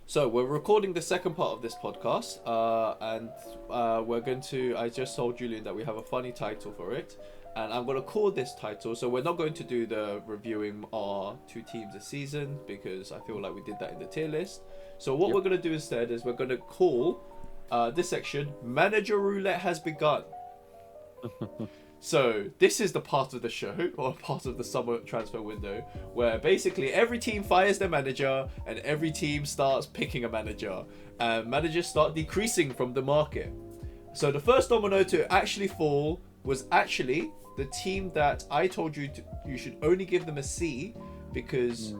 So we're recording the second part of this podcast, and we're going to. I just told Julian that we have a funny title for it, and I'm going to call this title. So we're not going to do the reviewing our two teams this season because I feel like we did that in the tier list. So what we're going to do instead is we're going to call this section "Manager Roulette has begun." So this is the part of the show, or part of the summer transfer window, where basically every team fires their manager and every team starts picking a manager, and managers start decreasing from the market. So the first domino to actually fall was actually the team that I told you you should only give them a C because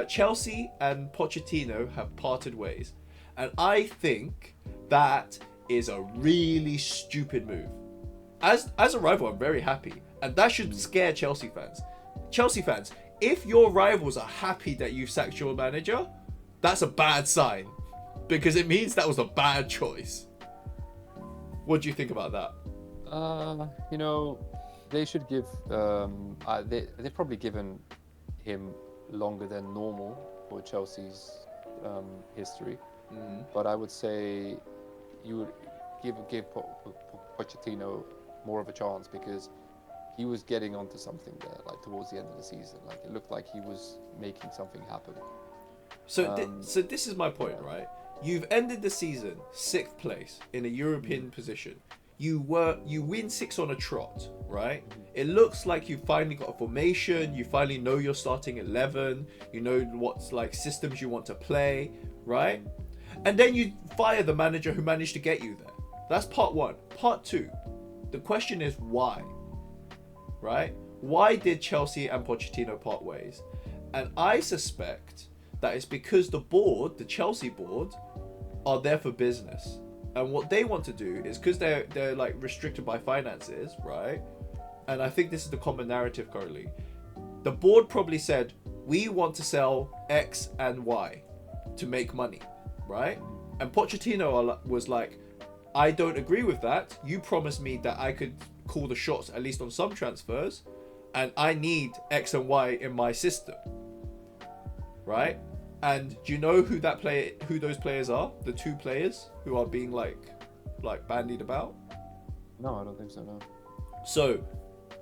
Chelsea and Pochettino have parted ways, and I think that is a really stupid move. As a rival, I'm very happy, and that should scare Chelsea fans. Chelsea fans, if your rivals are happy that you sacked your manager, that's a bad sign, because it means that was a bad choice. What do you think about that? They should give. They've probably given him longer than normal for Chelsea's history, but I would say you would give Pochettino more of a chance because he was getting onto something there, like towards the end of the season. Like it looked like he was making something happen. So this is my point, right? You've ended the season 6th place in a European position. You win 6 on a trot, right? It looks like you finally got a formation. You finally know your starting 11. You know what's like systems you want to play, right? And then you fire the manager who managed to get you there. That's part one. Part two, the question is why, right? Why did Chelsea and Pochettino part ways? And I suspect that it's because the Chelsea board, are there for business. And what they want to do is, because they're like restricted by finances, right? And I think this is the common narrative currently. The board probably said, we want to sell X and Y to make money, right? And Pochettino was like, I don't agree with that. You promised me that I could call the shots at least on some transfers, and I need X and Y in my system, right? And do you know who those players are? The 2 players who are being like bandied about. No, I don't think so. No. So,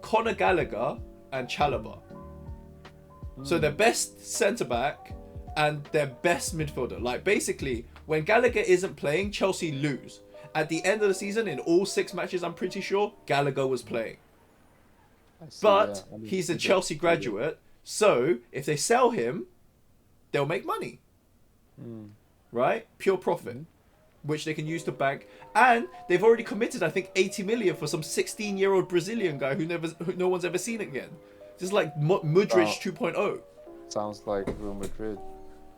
Conor Gallagher and Chalobah. So their best centre back and their best midfielder. Like basically, when Gallagher isn't playing, Chelsea lose. At the end of the season, in all 6 matches, I'm pretty sure Gallagher was playing. But he's a Chelsea graduate, so if they sell him, they'll make money. Right? Pure profit, which they can use to bank. And they've already committed, I think, 80 million for some 16-year-old Brazilian guy who no one's ever seen again. Just like Mudryk 2.0. Sounds like Real Madrid,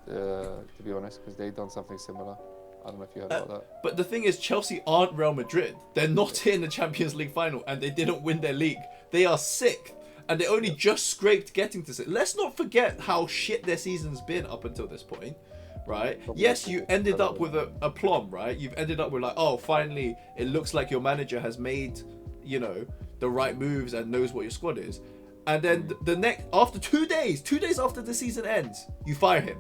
to be honest, because they've done something similar. I don't know if you heard about that. But the thing is, Chelsea aren't Real Madrid. They're not in the Champions League final, and they didn't win their league. They are 6th, and they only just scraped getting to 6th. Let's not forget how shit their season's been up until this point, right? Yes, you ended up with a aplomb, right? You've ended up with like, oh, finally, it looks like your manager has made, the right moves and knows what your squad is. And then the next, after 2 days after the season ends, you fire him.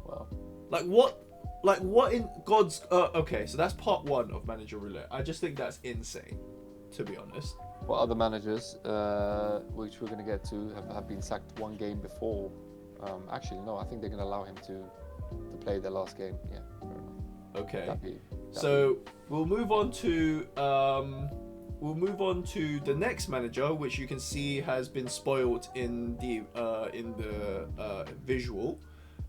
Wow. Like what? Like what in God's... okay, so that's part 1 of Manager Roulette. I just think that's insane, to be honest. What other managers, which we're going to get to, have been sacked 1 game before? Actually, no, I think they're going to allow him to play their last game. Yeah, fair enough. Okay. So we'll move on to the next manager, which you can see has been spoiled in the visual.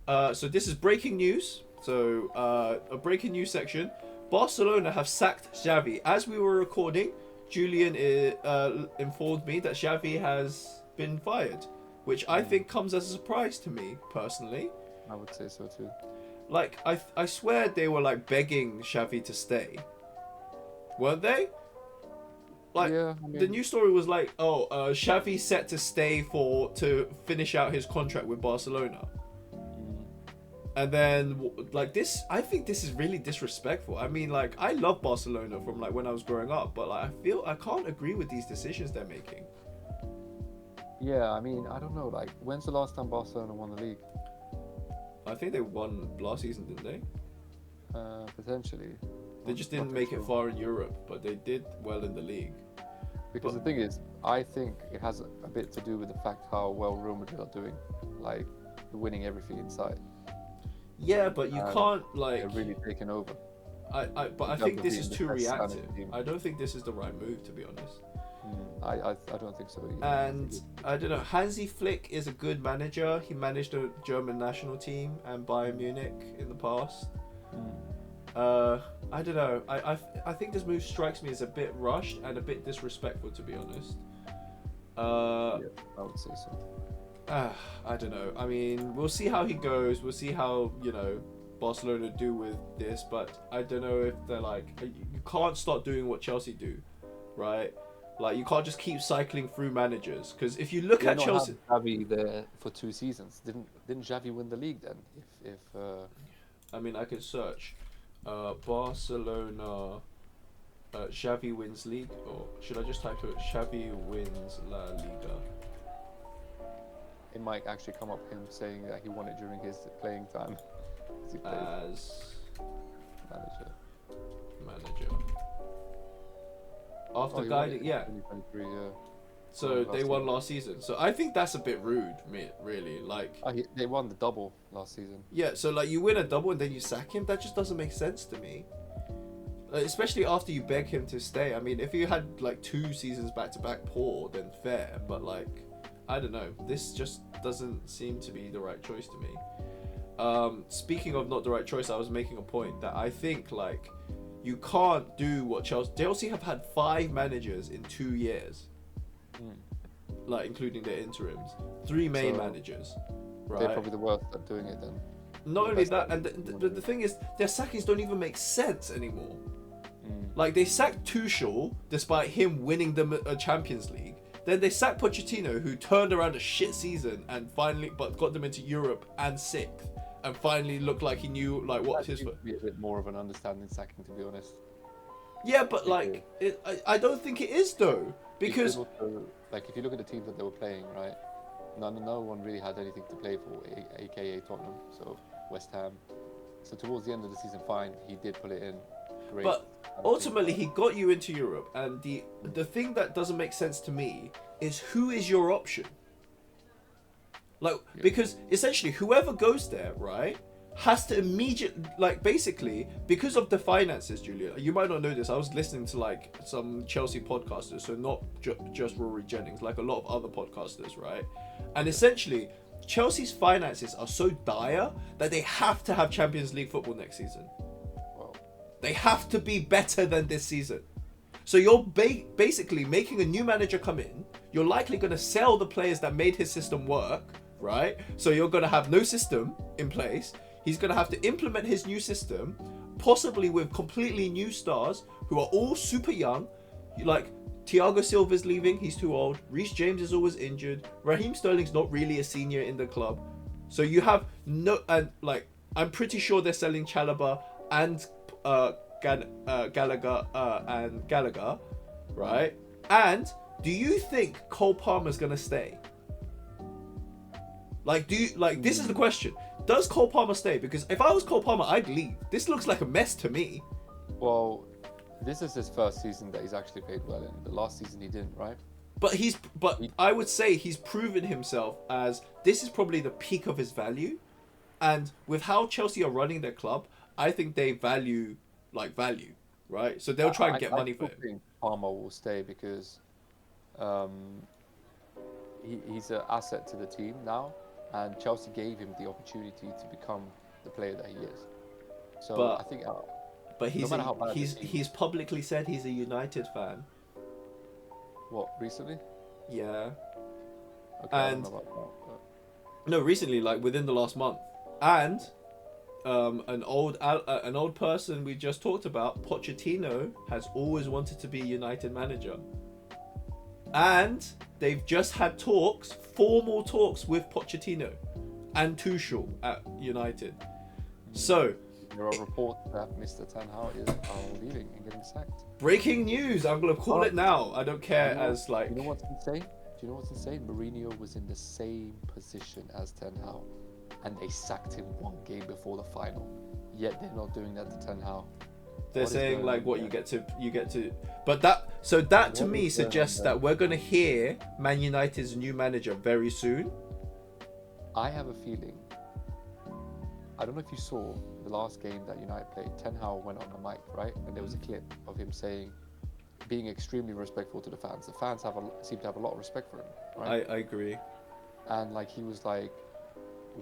So this is breaking news. So, a breaking news section. Barcelona have sacked Xavi. As we were recording, Julian informed me that Xavi has been fired, which I think comes as a surprise to me, personally. I would say so too. Like, I swear they were, like, begging Xavi to stay. Weren't they? Like, yeah, the news story was like, Xavi set to stay to finish out his contract with Barcelona. And then, like this, I think this is really disrespectful. I mean, like, I love Barcelona from like when I was growing up, but like, I can't agree with these decisions they're making. Yeah, I mean, I don't know. Like, when's the last time Barcelona won the league? I think they won last season, didn't they? Potentially. They just didn't make it far in Europe, but they did well in the league. Because the thing is, I think it has a bit to do with the fact how well Real Madrid are doing, like winning everything inside. Yeah, but you can't like. They're really taking over. But I think this is too reactive. I don't think this is the right move, to be honest. I don't think so either. And I don't know. Hansi Flick is a good manager. He managed a German national team and Bayern Munich in the past. I don't know. I think this move strikes me as a bit rushed and a bit disrespectful, to be honest. Yeah, I would say so. I don't know. I mean, we'll see how he goes. We'll see how, Barcelona do with this. But I don't know if they're like... You can't start doing what Chelsea do, right? Like, you can't just keep cycling through managers. Because if you look at Chelsea... Xavi there for 2 seasons. Didn't Xavi win the league then? I mean, I could search. Barcelona... Xavi wins league, or should I just type it? Xavi wins La Liga. It might actually come up him saying that he won it during his playing time. As manager. After guiding, yeah. So they won last season. So I think that's a bit rude, really. Like they won the double last season. Yeah, so like you win a double and then you sack him. That just doesn't make sense to me. Especially after you beg him to stay. I mean, if you had like 2 seasons back to back poor, then fair. But like, I don't know. This just doesn't seem to be the right choice to me. Speaking of not the right choice, I was making a point that I think like you can't do what Chelsea have had 5 managers in 2 years, like including their interims, 3 main managers. Right? They're probably the worst at doing it then. Not only that, and the thing is, their sackings don't even make sense anymore. Like, they sacked Tuchel despite him winning them a Champions League. Then they sacked Pochettino, who turned around a shit season and finally, but got them into Europe and 6th, and finally looked like he knew like what his. Be a bit more of an understanding sacking, to be honest. Yeah, but like, I don't think it is though, because like if you look at the teams that they were playing, right? No one really had anything to play for, aka Tottenham, so West Ham. So towards the end of the season, fine, he did put it in. Great. But ultimately, he got you into Europe, and the thing that doesn't make sense to me is who is your option? Like, because essentially, whoever goes there, right, has to immediately, like, basically, because of the finances, Julia. You might not know this. I was listening to like some Chelsea podcasters, so not just Rory Jennings, like a lot of other podcasters, right? And essentially, Chelsea's finances are so dire that they have to have Champions League football next season. They have to be better than this season. So you're basically making a new manager come in. You're likely going to sell the players that made his system work, right? So you're going to have no system in place. He's going to have to implement his new system, possibly with completely new stars who are all super young. Like, Thiago Silva's leaving, he's too old. Reece James is always injured. Raheem Sterling's not really a senior in the club. So you have no... And, like, I'm pretty sure they're selling Chalobah and... Gallagher, right? And do you think Cole Palmer's gonna stay? Like, this is the question. Does Cole Palmer stay? Because if I was Cole Palmer, I'd leave. This looks like a mess to me. Well, this is his first season that he's actually played well in. The last season he didn't, right? But I would say he's proven himself as this is probably the peak of his value. And with how Chelsea are running their club, I think they value, right? So they'll try and get money for him. I think Palmer will stay because he's an asset to the team now, and Chelsea gave him the opportunity to become the player that he is. So I think, but he's publicly said he's a United fan. What, recently? Yeah. Okay, I don't know about that, no, recently, like within the last month, and. An old person we just talked about, Pochettino, has always wanted to be United manager, and they've just had formal talks with Pochettino and Tuchel at United. So there are reports that Mr. Ten Hag is leaving and getting sacked. Breaking news! I'm gonna call it now. I don't care. You know what's insane? Do you know what's insane? Mourinho was in the same position as Ten Hag, and they sacked him 1 game before the final. Yet they're not doing that to Ten Hag. They're saying like what you get to, but that to me suggests that we're gonna hear Man United's new manager very soon. I have a feeling. I don't know if you saw the last game that United played. Ten Hag went on the mic, right, and there was a clip of him saying, being extremely respectful to the fans. The fans seem to have a lot of respect for him, right? I agree. And like he was like,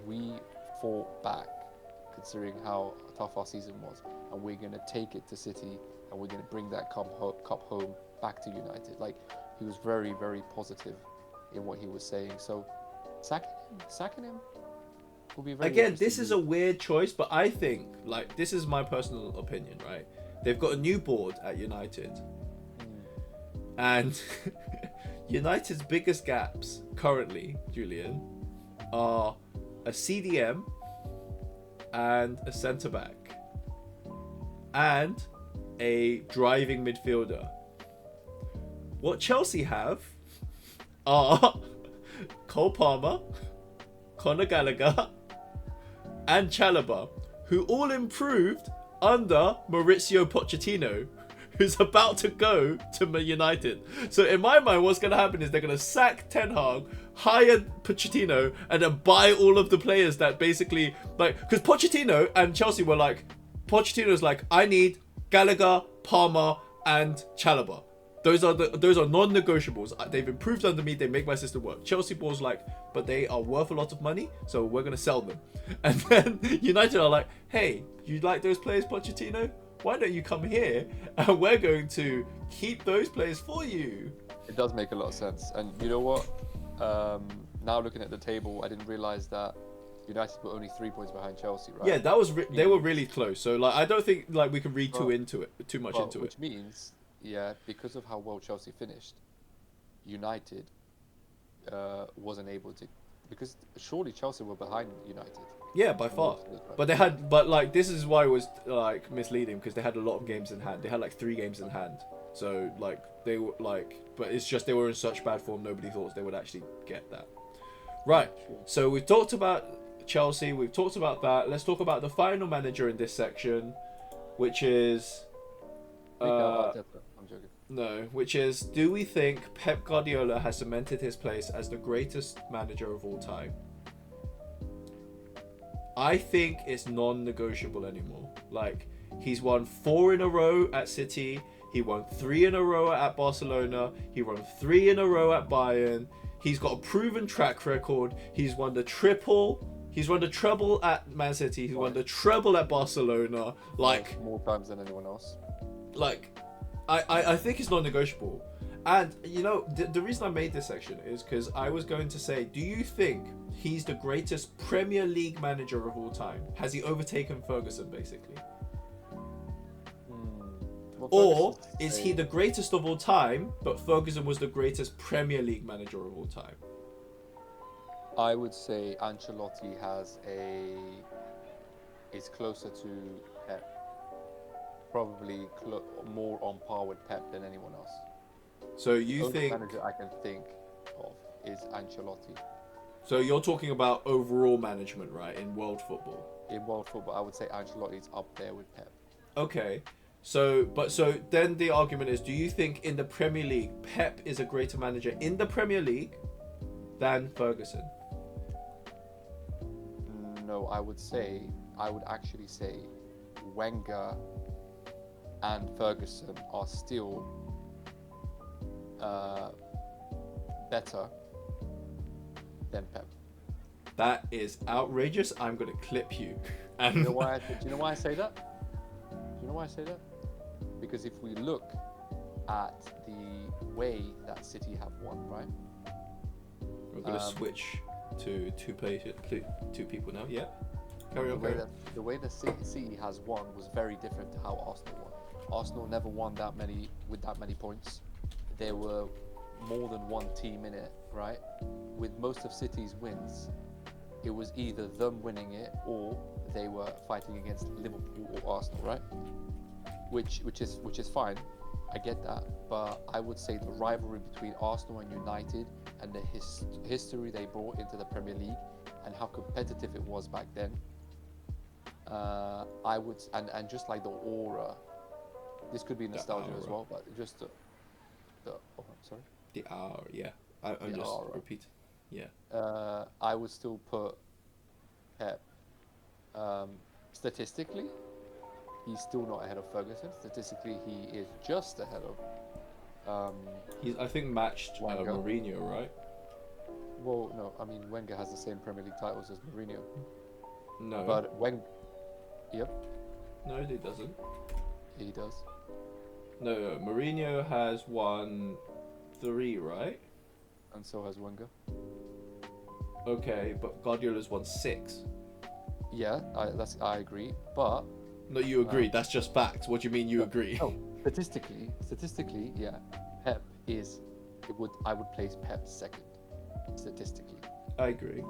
we fought back, considering how tough our season was, and we're going to take it to City, and we're going to bring that cup home back to United. Like, he was very, very positive in what he was saying. So sacking him will be very Again, this is a weird choice, but I think, like, this is my personal opinion, right? They've got a new board at United, and United's biggest gaps currently, Julian, are a CDM and a centre back and a driving midfielder. What Chelsea have are Cole Palmer, Conor Gallagher, and Chalobah, who all improved under Mauricio Pochettino, who's about to go to Man United. So in my mind, what's going to happen is they're going to sack Ten Hag, hire Pochettino, and then buy all of the players that basically, like, because Pochettino and Chelsea were like, Pochettino's like, I need Gallagher, Palmer, and Chalobah. Those are non-negotiables. They've improved under me. They make my system work. Chelsea was like, but they are worth a lot of money, so we're going to sell them. And then United are like, hey, you like those players, Pochettino? Why don't you come here and we're going to keep those players for you? It does make a lot of sense. And you know what? Now looking at the table, I didn't realize that United were only 3 points behind Chelsea, right? Yeah, that was they were really close. So like, I don't think like we can read too much into it. Which means, yeah, because of how well Chelsea finished, United wasn't able to, because surely Chelsea were behind United. Yeah, by far. But like this is why it was like misleading, because they had a lot of games in hand. They had like 3 games in hand. So like they were like, but it's just they were in such bad form. Nobody thought they would actually get that. Right. So we've talked about Chelsea. We've talked about that. Let's talk about the final manager in this section, which is. I'm joking. No, which is, do we think Pep Guardiola has cemented his place as the greatest manager of all time? I think it's non-negotiable anymore. Like, he's won 4 in a row at City. He won 3 in a row at Barcelona. He won 3 in a row at Bayern. He's got a proven track record. He's won the triple. He's won the treble at Man City. He's won the treble at Barcelona. Like, more times than anyone else. Like, I think it's non-negotiable. And, you know, the reason I made this section is because I was going to say, do you think he's the greatest Premier League manager of all time? Has he overtaken Ferguson, basically? Well, or is he the greatest of all time, but Ferguson was the greatest Premier League manager of all time? I would say Ancelotti is closer to Pep. Probably more on par with Pep than anyone else. So you The think only manager I can think of is Ancelotti. So you're talking about overall management, right, in world football? In world football, I would say Ancelotti is up there with Pep. Okay. So then the argument is, do you think in the Premier League Pep is a greater manager in the Premier League than Ferguson? No, I would actually say Wenger and Ferguson are still better than Pep. That is outrageous. I'm going to clip you. Do you know why I say that? Because if we look at the way that City have won, right? We're going to switch to two people now. Yeah. Carry on. The way that City has won was very different to how Arsenal won. Arsenal never won with that many points. There were more than one team in it, right? With most of City's wins, it was either them winning it or they were fighting against Liverpool or Arsenal, right? Which is fine. I get that, but I would say the rivalry between Arsenal and United and the history they brought into the Premier League and how competitive it was back then, I would, and just like the aura. This could be nostalgia as well, but just the oh, I'm sorry. The aura, yeah. I'm The just aura. repeating. Yeah. I would still put Pep. Statistically, he's still not ahead of Ferguson. Statistically, he is just ahead of. He's, I think, matched Wenger. Mourinho, right? Well, no, I mean Wenger has the same Premier League titles as Mourinho. No. But yep, No, he doesn't. he does. No, Mourinho has won 3, right? And so has Wenger. Okay, but Guardiola's won 6. Yeah, I agree. But No, you agree. That's just facts. What do you mean you agree? no, statistically, yeah, Pep is. I would place Pep second, statistically. I agree.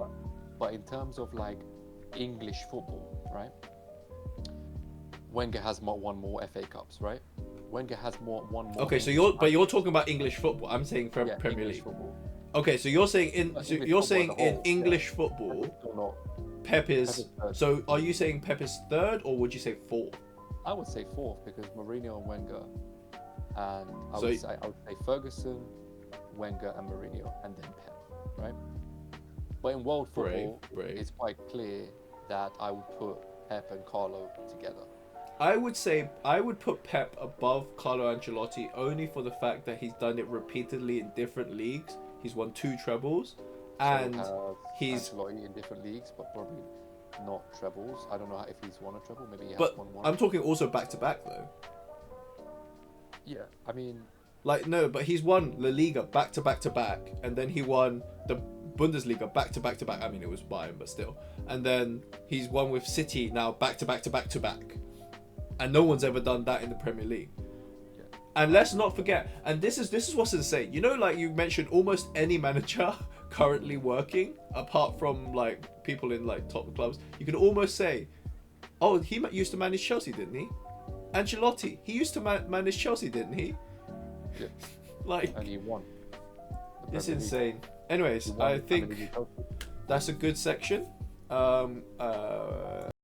But in terms of like English football, right? Wenger has won more FA Cups, right? Wenger has won more. Okay, so you're talking about English football. I'm saying Premier English League. Football. Okay, so you're saying in English Yeah. football, Pep is. So are you saying Pep is 3rd, or would you say 4th? I would say 4th because Mourinho and Wenger, and I would say Ferguson, Wenger, and Mourinho, and then Pep, right? But in world football, it's quite clear that I would put Pep and Carlo together. I would say I would put Pep above Carlo Ancelotti only for the fact that he's done it repeatedly in different leagues. He's won 2 trebles, and he's Ancelotti in different leagues, but probably not trebles. I don't know if he's won a treble. Maybe he has but won one. I'm talking also back to back though. Yeah, I mean, like no, but he's won La Liga back to back to back, and then he won the Bundesliga back to back to back. I mean, it was Bayern, but still. And then he's won with City now back to back to back to back, and no one's ever done that in the Premier League. And let's not forget, and this is what's insane. You know, like you mentioned, almost any manager currently working, apart from like people in like top clubs, you can almost say, oh, he used to manage Chelsea, didn't he? Ancelotti, he used to manage Chelsea, didn't he? Yeah. Like, and he won. It's insane. Anyways, I think that's a good section.